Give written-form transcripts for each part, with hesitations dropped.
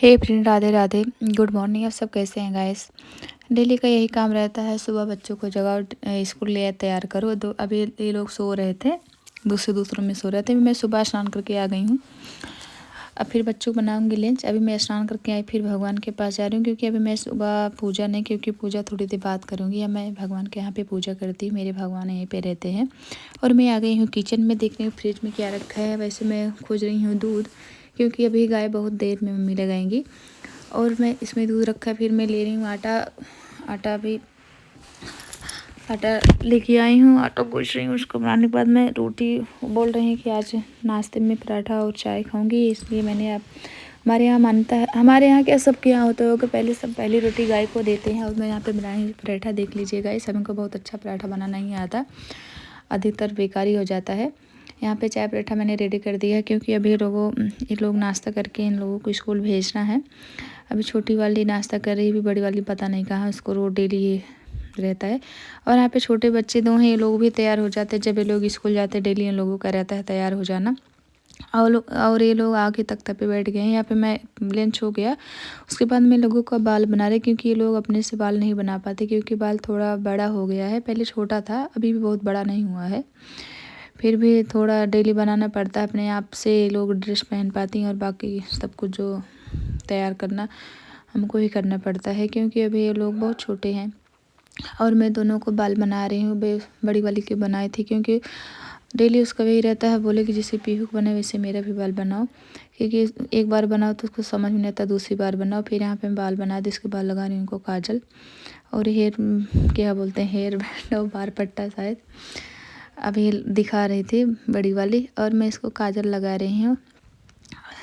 हे friend, Radhe Radhe. Good morning. आप सब कैसे हैं गाइस? डेली का यही काम रहता है, सुबह बच्चों को जगाओ, स्कूल ले तैयार करो। तो अभी ये लोग सो रहे थे, दूसरों में सो रहे थे। मैं सुबह स्नान करके आ गई हूँ। अब फिर बच्चों को बनाऊंगी लंच। अभी मैं स्नान करके आई, फिर भगवान के पास जा रही हूँ, क्योंकि अभी मैं सुबह पूजा नहीं, क्योंकि पूजा थोड़ी देर बाद करूँगी। या मैं भगवान के यहाँ पे पूजा करती हूँ, मेरे भगवान यहीं पे रहते हैं। और मैं आ गई हूँ किचन में, देख रही हूँ फ्रिज में क्या रखा है। वैसे मैं खोज रही हूँ दूध, क्योंकि अभी गाय बहुत देर में मम्मी लगाएंगी। और मैं इसमें दूध रखा, फिर मैं ले रही हूँ आटा लेके आई हूँ। आटा गूँथ रही हूँ। उसको बनाने के बाद मैं रोटी बोल रही हूँ कि आज नाश्ते में पराठा और चाय खाऊंगी, इसलिए मैंने आप हमारे यहाँ मानता है, हमारे यहाँ क्या सबके यहाँ होता होगा, पहली रोटी गाय को देते हैं। और मैं यहाँ पे बनाई पराठा, देख लीजिएगा। इस समय को बहुत अच्छा पराठा बनाना नहीं आता, अधिकतर बेकारी हो जाता है। यहाँ पे चाय पराठा मैंने रेडी कर दिया है, क्योंकि अभी ये लोग नाश्ता करके इन लोगों को स्कूल भेजना है। अभी छोटी वाली नाश्ता कर रही है, भी बड़ी वाली पता नहीं कहाँ, उसको रोज डेली ये रहता है। और यहाँ पे छोटे बच्चे दो हैं, ये लोग भी तैयार हो जाते हैं जब ये लोग स्कूल जाते हैं। डेली इन लोगों का रहता है तैयार हो जाना। और ये लोग आके तख्ता पे बैठ गए हैं। यहाँ पे मैं लंच हो गया, उसके बाद मैं लोगों का बाल बना रही, क्योंकि ये लोग अपने से बाल नहीं बना पाते, क्योंकि बाल थोड़ा बड़ा हो गया है। पहले छोटा था, अभी भी बहुत बड़ा नहीं हुआ है। फिर भी थोड़ा डेली बनाना पड़ता है, अपने आप से लोग ड्रेस पहन पाती हैं, और बाकी सब कुछ जो तैयार करना हमको ही करना पड़ता है, क्योंकि अभी ये लोग बहुत छोटे हैं। और मैं दोनों को बाल बना रही हूँ। बड़ी वाली के बनाई थी, क्योंकि डेली उसका वही रहता है, बोले कि जैसे पीहू को बने वैसे मेरा भी बाल बनाओ, क्योंकि एक बार बनाओ तो उसको समझ में नहीं आता, दूसरी बार बनाओ। फिर यहाँ पे बाल बना दी, उसके बाद लगा रही हूँ उनको काजल और हेयर, क्या बोलते हैं, हेयर बैंड और बार पट्टा शायद अभी दिखा रही थी बड़ी वाली। और मैं इसको काजल लगा रही हूँ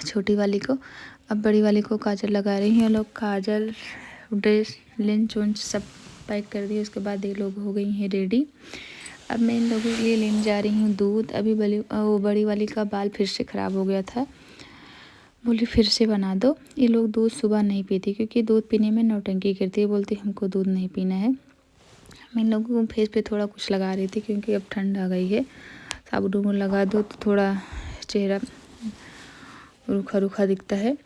छोटी वाली को। अब बड़ी वाली को काजल लगा रही हैं। लोग काजल, ड्रेस, लेंच वेंच सब पैक कर दिए। उसके बाद ये लोग हो गई हैं रेडी। अब मैं इन लोगों के लिए लेने जा रही हूँ दूध। अभी बड़ी वाली का बाल फिर से ख़राब हो गया था, बोली फिर से बना दो। ये लोग दूध सुबह नहीं पीती, क्योंकि दूध पीने में नौटंकी करती है, बोलती हमको दूध नहीं पीना है। मैं इन लोगों को फेस पे थोड़ा कुछ लगा रही थी, क्योंकि अब ठंड आ गई है। साबुन उबुन लगा दो तो थोड़ा चेहरा रूखा रूखा दिखता है।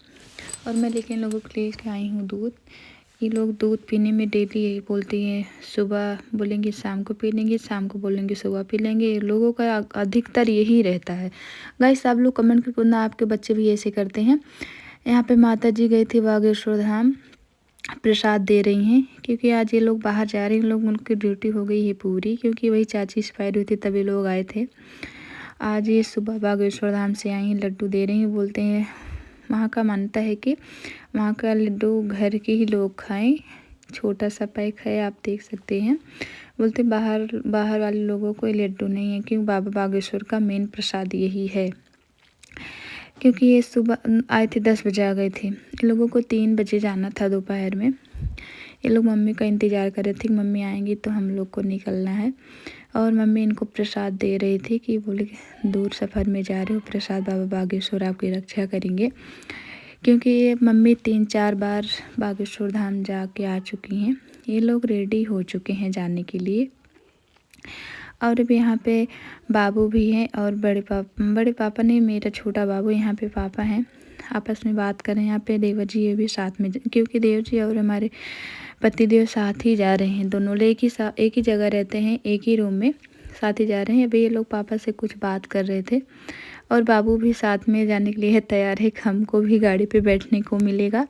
और मैं लेकिन लोगों के लिए आई हूँ दूध। ये लोग दूध पीने में डेली यही बोलती हैं, सुबह बोलेंगे शाम को पी लेंगे, शाम को बोलेंगे सुबह पी लेंगे। ये लोगों का अधिकतर यही रहता है। गाइस, आप लोग कमेंट करके ना, आपके बच्चे भी ऐसे करते हैं? यहाँ पे माता जी गई थी बागेश्वर धाम, प्रसाद दे रही हैं, क्योंकि आज ये लोग बाहर जा रहे हैं। लोग उनकी ड्यूटी हो गई है पूरी, क्योंकि वही चाची एक्सपायर हुई थी तभी लोग आए थे। आज ये सुबह बागेश्वर धाम से आई हैं, लड्डू दे रही हैं। बोलते हैं वहाँ का मानता है कि वहाँ का लड्डू घर के ही लोग खाएं। छोटा सा पैक है, आप देख सकते हैं। बोलते बाहर वाले लोगों को ये लड्डू नहीं है, क्योंकि बाबा बागेश्वर का मेन प्रसाद यही है। क्योंकि ये सुबह आए थे, 10 बजे आ गए थे। इन लोगों को 3 बजे जाना था दोपहर में। ये लोग मम्मी का इंतज़ार कर रहे थे कि मम्मी आएंगी तो हम लोग को निकलना है। और मम्मी इनको प्रसाद दे रही थी कि बोले दूर सफ़र में जा रहे हो, प्रसाद बाबा बागेश्वर आपकी रक्षा करेंगे। क्योंकि ये मम्मी 3-4 बार बागेश्वर धाम जा के आ चुकी हैं। ये लोग रेडी हो चुके हैं जाने के लिए। और अब यहाँ पे बाबू भी हैं, और बड़े पापा नहीं, मेरा छोटा बाबू यहाँ पे पापा हैं, आपस में बात कर रहे हैं। यहाँ पे देवर जी ये भी साथ में, क्योंकि देवर जी और हमारे पतिदेव साथ ही जा रहे हैं। दोनों एक ही जगह रहते हैं, एक ही रूम में, साथ ही जा रहे हैं। अभी ये लोग पापा से कुछ बात कर रहे थे। और बाबू भी साथ में जाने के लिए तैयार है, हमको भी गाड़ी पे बैठने को मिलेगा।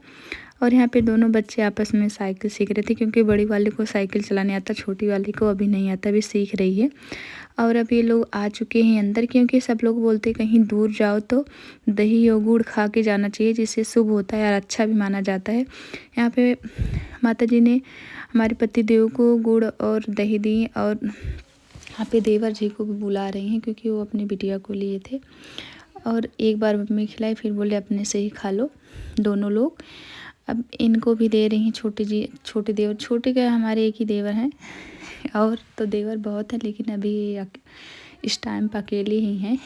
और यहाँ पे दोनों बच्चे आपस में साइकिल सीख रहे थे, क्योंकि बड़ी वाली को साइकिल चलाने आता, छोटी वाली को अभी नहीं आता, अभी सीख रही है। और अब ये लोग आ चुके हैं अंदर, क्योंकि सब लोग बोलते हैं कहीं दूर जाओ तो दही और गुड़ खा के जाना चाहिए, जिससे शुभ होता है और अच्छा भी माना जाता है। यहाँ पे माता जी ने हमारे पति देव को गुड़ और दही दी। और यहाँ पे देवर जी को भी बुला रही हैं, क्योंकि वो अपनी बिटिया को लिए थे। और एक बार मम्मी खिलाई, फिर बोले अपने से ही खा लो दोनों लोग। अब इनको भी दे रही हैं छोटे देवर। छोटे क्या, हमारे एक ही देवर हैं, और तो देवर बहुत हैं, लेकिन अभी इस टाइम पर अकेले ही हैं।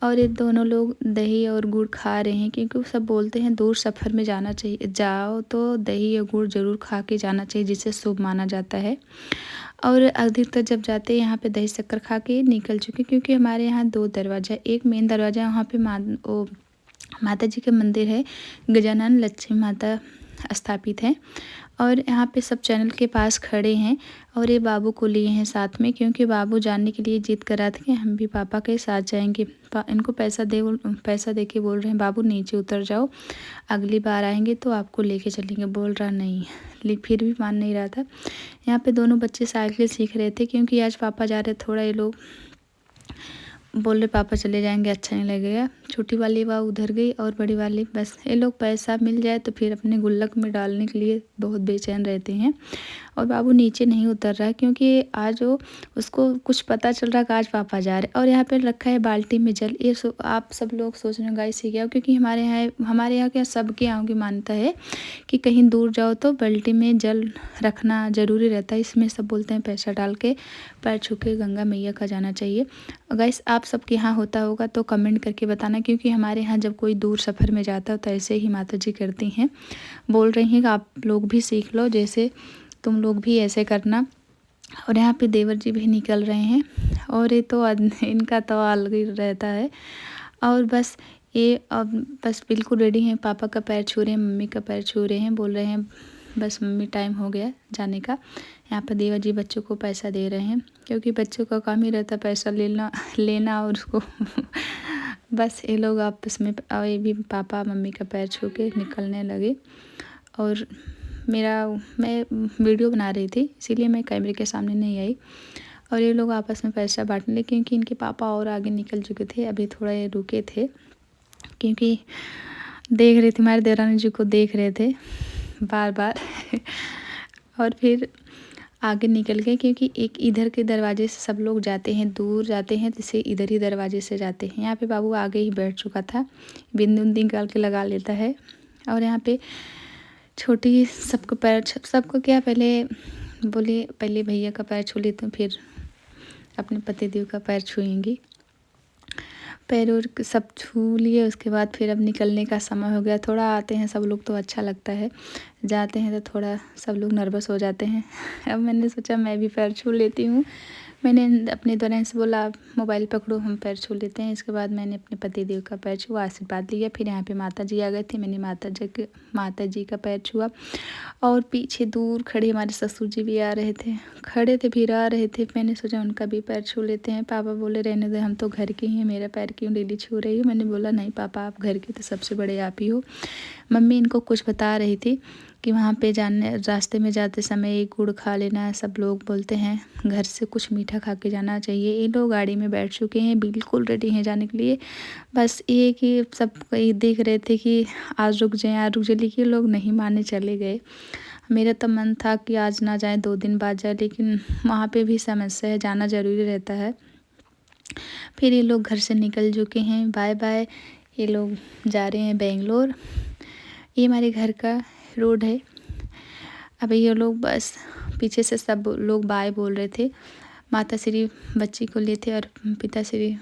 और ये दोनों लोग दही और गुड़ खा रहे हैं, क्योंकि वो सब बोलते हैं दूर सफ़र में जाओ तो दही और गुड़ ज़रूर खा के जाना चाहिए, जिससे शुभ माना जाता है। और अधिकतर जब जाते हैं यहाँ पे दही शक्कर खा के निकल चुके, क्योंकि हमारे यहाँ 2 दरवाज़ा, एक मेन दरवाज़ा वहाँ पे माता जी का मंदिर है, गजानन लक्ष्मी माता स्थापित है। और यहाँ पे सब चैनल के पास खड़े हैं और ये बाबू को लिए हैं साथ में, क्योंकि बाबू जाने के लिए जिद कर रहा था कि हम भी पापा के साथ जाएंगे। इनको पैसा दे के बोल रहे हैं बाबू नीचे उतर जाओ, अगली बार आएंगे तो आपको लेके चलेंगे। बोल रहा नहीं, फिर भी मान नहीं रहा था। यहाँ पे दोनों बच्चे साइकिल सीख रहे थे, क्योंकि आज पापा जा रहे थोड़ा, ये लोग बोल रहे पापा चले जाएंगे, अच्छा नहीं लगेगा। छोटी वाली वह उधर गई और बड़ी वाली बस, ये लोग पैसा मिल जाए तो फिर अपने गुल्लक में डालने के लिए बहुत बेचैन रहते हैं। और बाबू नीचे नहीं उतर रहा, क्योंकि आज उसको कुछ पता चल रहा है कि आज पापा जा रहे। और यहाँ पे रखा है बाल्टी में जल। ये आप सब लोग सोच रहे हो गाइस ये क्या, क्योंकि हमारे यहाँ क्या सबके यहाँ की मान्यता है कि कहीं दूर जाओ तो बाल्टी में जल रखना ज़रूरी रहता है। इसमें सब बोलते हैं पैसा डाल के पैर छू के गंगा मैया का जाना चाहिए। गाइस आप सबके यहाँ होता होगा तो कमेंट करके बताना, क्योंकि हमारे यहाँ जब कोई दूर सफ़र में जाता है तो ऐसे ही माता जी करती हैं। बोल रही हैं कि आप लोग भी सीख लो, जैसे तुम लोग भी ऐसे करना। और यहाँ पे देवर जी भी निकल रहे हैं, और ये तो इनका तो अलग ही रहता है। और बस ये अब बस बिल्कुल रेडी हैं, पापा का पैर छू रहे हैं, मम्मी का पैर छू रहे हैं, बोल रहे हैं बस मम्मी टाइम हो गया जाने का। यहाँ पर देवर जी बच्चों को पैसा दे रहे हैं, क्योंकि बच्चों का काम ही रहता पैसा लेना और उसको बस ये लोग आपस में, ये भी पापा मम्मी का पैर छू के निकलने लगे। और मैं वीडियो बना रही थी, इसीलिए मैं कैमरे के सामने नहीं आई। और ये लोग आपस में पैसा बांटने लगे, क्योंकि इनके पापा और आगे निकल चुके थे, अभी थोड़ा ये रुके थे, क्योंकि देख रहे थे हमारे देवरानी जी को, देख रहे थे बार बार और फिर आगे निकल गए, क्योंकि एक इधर के दरवाजे से सब लोग जाते हैं, दूर जाते हैं, जैसे इधर ही दरवाजे से जाते हैं। यहाँ पे बाबू आगे ही बैठ चुका था, बिंदी उंदी निकाल के लगा लेता है। और यहाँ पे छोटी सबको क्या पहले भैया का पैर छू लेते हैं, फिर अपने पतिदेव का पैर छूएंगी। पैर और सब छू लिए, उसके बाद फिर अब निकलने का समय हो गया। थोड़ा आते हैं सब लोग तो अच्छा लगता है, जाते हैं तो थोड़ा सब लोग नर्वस हो जाते हैं। अब मैंने सोचा मैं भी पैर छू लेती हूँ। मैंने अपने दौरान से बोला आप मोबाइल पकड़ो, हम पैर छू लेते हैं। इसके बाद मैंने अपने पतिदेव का पैर छुआ, आशीर्वाद लिया। फिर यहाँ पे माता जी आ गए थे, मैंने माता जी का पैर छुआ। और पीछे दूर खड़े हमारे ससुर जी भी आ रहे थे, खड़े थे फिर आ रहे थे। मैंने सोचा उनका भी पैर छू लेते हैं। पापा बोले रहने दे, हम तो घर के ही हैं, मेरा पैर क्यों डेली छू रही हो। मैंने बोला नहीं पापा, आप घर के तो सबसे बड़े आप ही हो। मम्मी इनको कुछ बता रही थी कि वहाँ पे रास्ते में जाते समय एक गुड़ खा लेना, सब लोग बोलते हैं घर से कुछ मीठा खा के जाना चाहिए। ये लोग गाड़ी में बैठ चुके हैं, बिल्कुल रेडी हैं जाने के लिए। बस ये कि सब देख रहे थे कि आज रुक जाएं, लेकिन लोग नहीं माने, चले गए। मेरा तो मन था कि आज ना जाए, 2 दिन बाद जाए, लेकिन वहाँ पे भी समस्या है, जाना ज़रूरी रहता है। फिर ये लोग घर से निकल चुके हैं, बाय बाय। ये लोग जा रहे हैं बेंगलोर। ये हमारे घर का रोड है। अब ये लोग बस पीछे से सब लोग बाय बोल रहे थे। माता श्री बच्ची को लिए थे और पिता श्री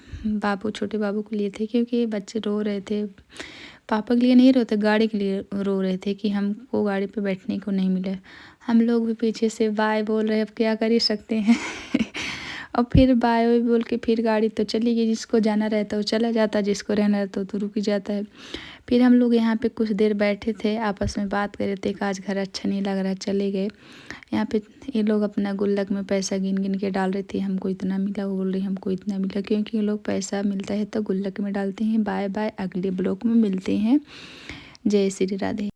छोटे बाबू को लिए थे, क्योंकि बच्चे रो रहे थे। पापा के लिए नहीं रोते, गाड़ी के लिए रो रहे थे कि हमको गाड़ी पे बैठने को नहीं मिले। हम लोग भी पीछे से बाय बोल रहे, अब क्या कर ही सकते हैं। और फिर बाय बोल के फिर गाड़ी तो चली गई। जिसको जाना रहता है वो चला जाता, जिसको रहना रहता है तो रुक जाता है। फिर हम लोग यहाँ पे कुछ देर बैठे थे, आपस में बात कर रहे थे कि आज घर अच्छा नहीं लग रहा, चले गए। यहाँ पे ये लोग अपना गुल्लक में पैसा गिन गिन के डाल रहे थे। हमको इतना मिला, वो बोल रही हमको इतना मिला, क्योंकि ये लोग पैसा मिलता है तो गुल्लक में डालते हैं। बाय बाय, अगले ब्लॉग में मिलते हैं। जय श्री राधे।